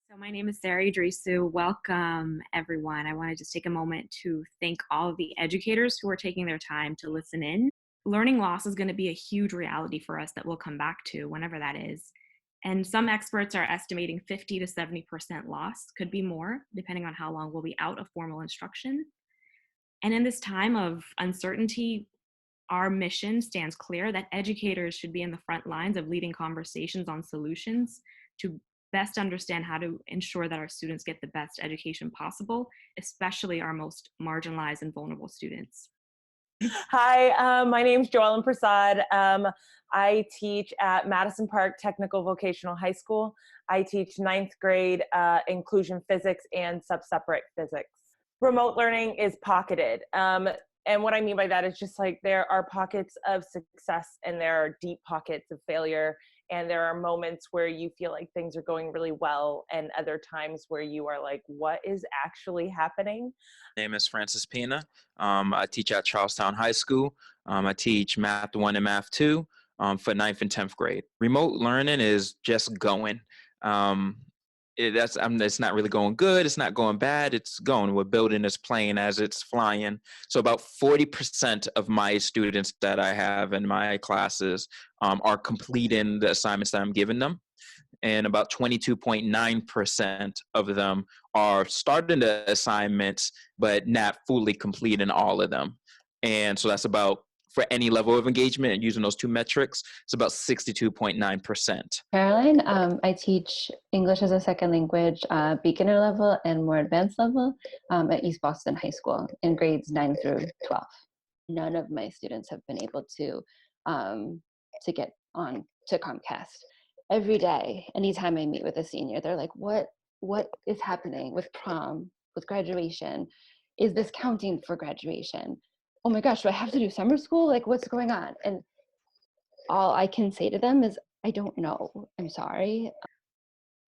So my name is Sarah Idrisu. Welcome, everyone. I want to just take a moment to thank all of the educators who are taking their time to listen in. Learning loss is going to be a huge reality for us that we'll come back to whenever that is. And some experts are estimating 50 to 70% loss, could be more, depending on how long we'll be out of formal instruction. And in this time of uncertainty, our mission stands clear that educators should be in the front lines of leading conversations on solutions to best understand how to ensure that our students get the best education possible, especially our most marginalized and vulnerable students. Hi, my name is Joellen Prasad. I teach at Madison Park Technical Vocational High School. I teach ninth grade inclusion physics and sub-separate physics. Remote learning is pocketed. And what I mean by that is just like there are pockets of success and there are deep pockets of failure. And there are moments where you feel like things are going really well and other times where you are like, what is actually happening? My name is Francis Pina. I teach at Charlestown High School. I teach Math 1 and Math 2 for 9th and 10th grade. Remote learning is just going. It's not really going good. It's not going bad. It's going. We're building this plane as it's flying. So about 40% of my students that I have in my classes are completing the assignments that I'm giving them. And about 22.9% of them are starting the assignments, but not fully completing all of them. And so that's about, for any level of engagement and using those two metrics, it's about 62.9%. Caroline, I teach English as a second language, beginner level and more advanced level at East Boston High School in grades 9 through 12. None of my students have been able to get on to Comcast. Every day, anytime I meet with a senior, they're like, what is happening with prom, with graduation? Is this counting for graduation? Oh my gosh, do I have to do summer school? Like, what's going on? And all I can say to them is, I don't know. I'm sorry.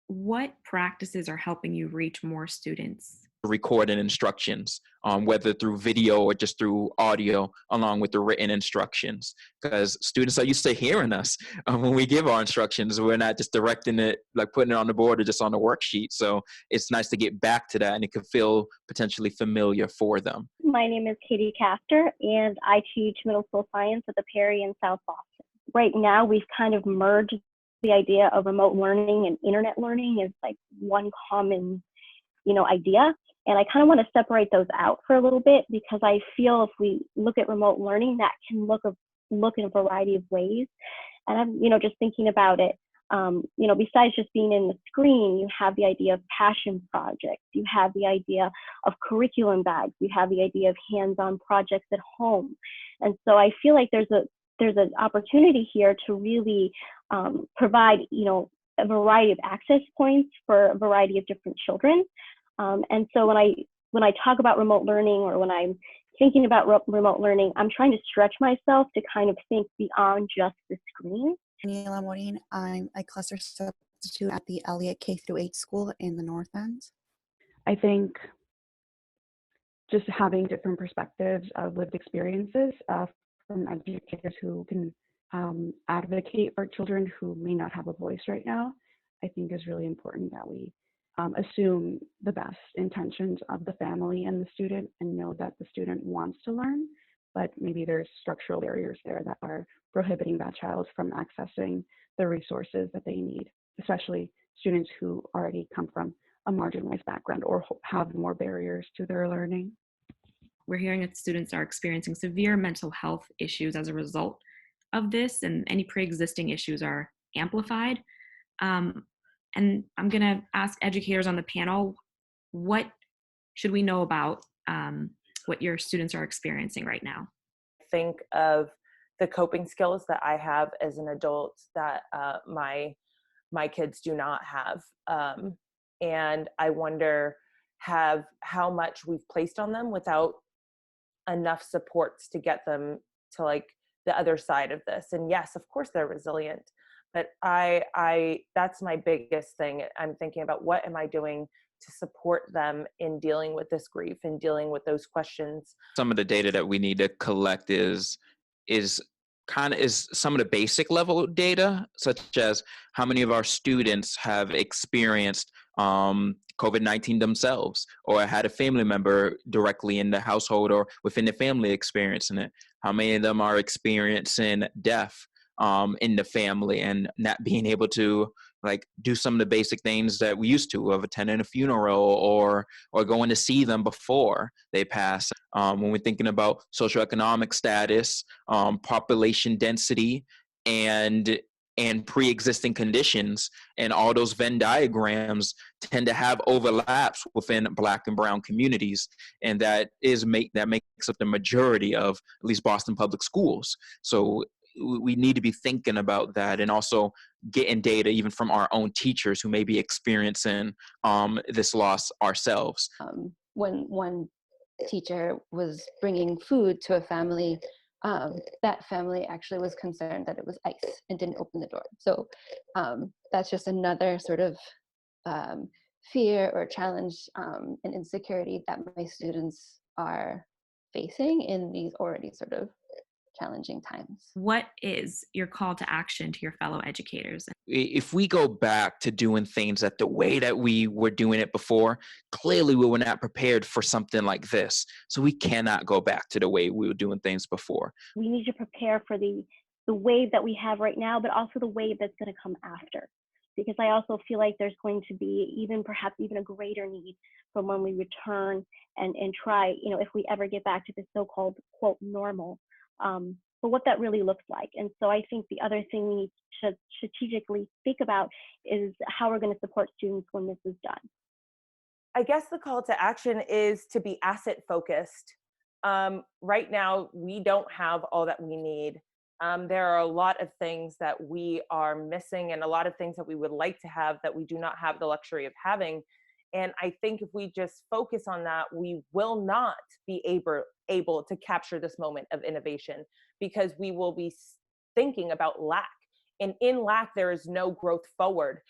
What practices are helping you reach more students? Recording instructions, whether through video or just through audio, along with the written instructions, because students are used to hearing us when we give our instructions. We're not just directing it, like putting it on the board or just on the worksheet. So it's nice to get back to that, and it could feel potentially familiar for them. My name is Katie Castor, and I teach middle school science at the Perry in South Boston. Right now, we've kind of merged the idea of remote learning and internet learning as like one common, idea. And I kind of want to separate those out for a little bit, because I feel if we look at remote learning, that can look in a variety of ways. And I'm, just thinking about it, besides just being in the screen, you have the idea of passion projects, you have the idea of curriculum bags, you have the idea of hands-on projects at home. And so I feel like there's an opportunity here to really provide, a variety of access points for a variety of different children. And so when I talk about remote learning, or when I'm thinking about remote learning, I'm trying to stretch myself to kind of think beyond just the screen. Daniela Morin, I'm a cluster substitute at the Elliott K-8 school in the North End. I think just having different perspectives of lived experiences from educators who can advocate for children who may not have a voice right now, I think is really important, that we assume the best intentions of the family and the student and know that the student wants to learn, but maybe there's structural barriers there that are prohibiting that child from accessing the resources that they need, especially students who already come from a marginalized background or have more barriers to their learning. We're hearing that students are experiencing severe mental health issues as a result of this, and any pre-existing issues are amplified. And I'm going to ask educators on the panel, what should we know about what your students are experiencing right now? Think of the coping skills that I have as an adult that my kids do not have. And I wonder how much we've placed on them without enough supports to get them to like the other side of this. And yes, of course they're resilient, but I that's my biggest thing. I'm thinking about, what am I doing to support them in dealing with this grief and dealing with those questions. Some of the data that we need to collect is some of the basic level data, such as how many of our students have experienced COVID-19 themselves, or had a family member directly in the household or within the family experiencing it? How many of them are experiencing death in the family and not being able to like do some of the basic things that we used to, of attending a funeral or going to see them before they pass? When we're thinking about socioeconomic status, population density, and pre-existing conditions, and all those Venn diagrams tend to have overlaps within Black and Brown communities, and that makes up the majority of at least Boston public schools. So we need to be thinking about that, and also getting data even from our own teachers who may be experiencing this loss ourselves. When one teacher was bringing food to a family, that family actually was concerned that it was ice and didn't open the door. So that's just another sort of fear or challenge and insecurity that my students are facing in these already sort of challenging times. What is your call to action to your fellow educators? If we go back to doing things the way that we were doing it before, clearly we were not prepared for something like this. So we cannot go back to the way we were doing things before. We need to prepare for the wave that we have right now, but also the wave that's going to come after. Because I also feel like there's going to be perhaps even a greater need for when we return and try, if we ever get back to this so-called, quote, normal, but what that really looks like. And so I think the other thing we need to strategically think about is how we're going to support students when this is done. I guess the call to action is to be asset focused. Right now, we don't have all that we need. There are a lot of things that we are missing, and a lot of things that we would like to have that we do not have the luxury of having. And I think if we just focus on that, we will not be able to capture this moment of innovation, because we will be thinking about lack. And in lack, there is no growth forward.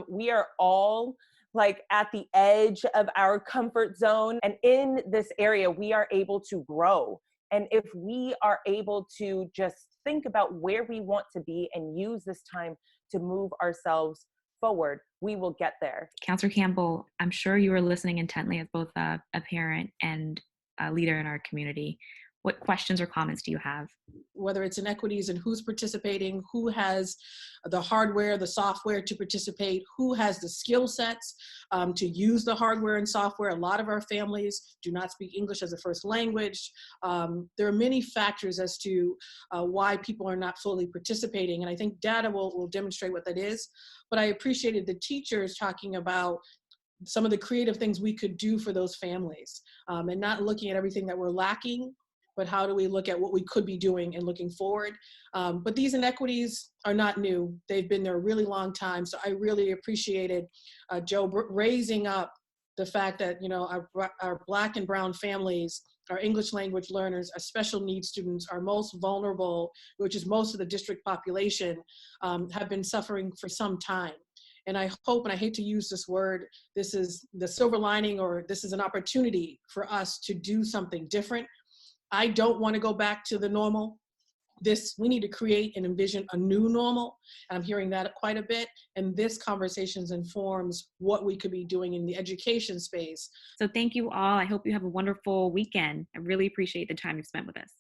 We are all like at the edge of our comfort zone. And in this area, we are able to grow. And if we are able to just think about where we want to be and use this time to move ourselves forward, we will get there. Counselor Campbell, I'm sure you were listening intently as both a parent and a leader in our community. What questions or comments do you have? Whether it's inequities and who's participating, who has the hardware, the software to participate, who has the skill sets to use the hardware and software. A lot of our families do not speak English as a first language. There are many factors as to why people are not fully participating, and I think data will demonstrate what that is. But I appreciated the teachers talking about some of the creative things we could do for those families, and not looking at everything that we're lacking, but how do we look at what we could be doing and looking forward. But these inequities are not new. They've been there a really long time. So I really appreciated Joe raising up the fact that our Black and Brown families, our English language learners, our special needs students, are most vulnerable, which is most of the district population, have been suffering for some time. And I hope, and I hate to use this word, this is the silver lining, or this is an opportunity for us to do something different. I don't want to go back to the normal. We need to create and envision a new normal. And I'm hearing that quite a bit. And this conversation informs what we could be doing in the education space. So thank you all. I hope you have a wonderful weekend. I really appreciate the time you spent with us.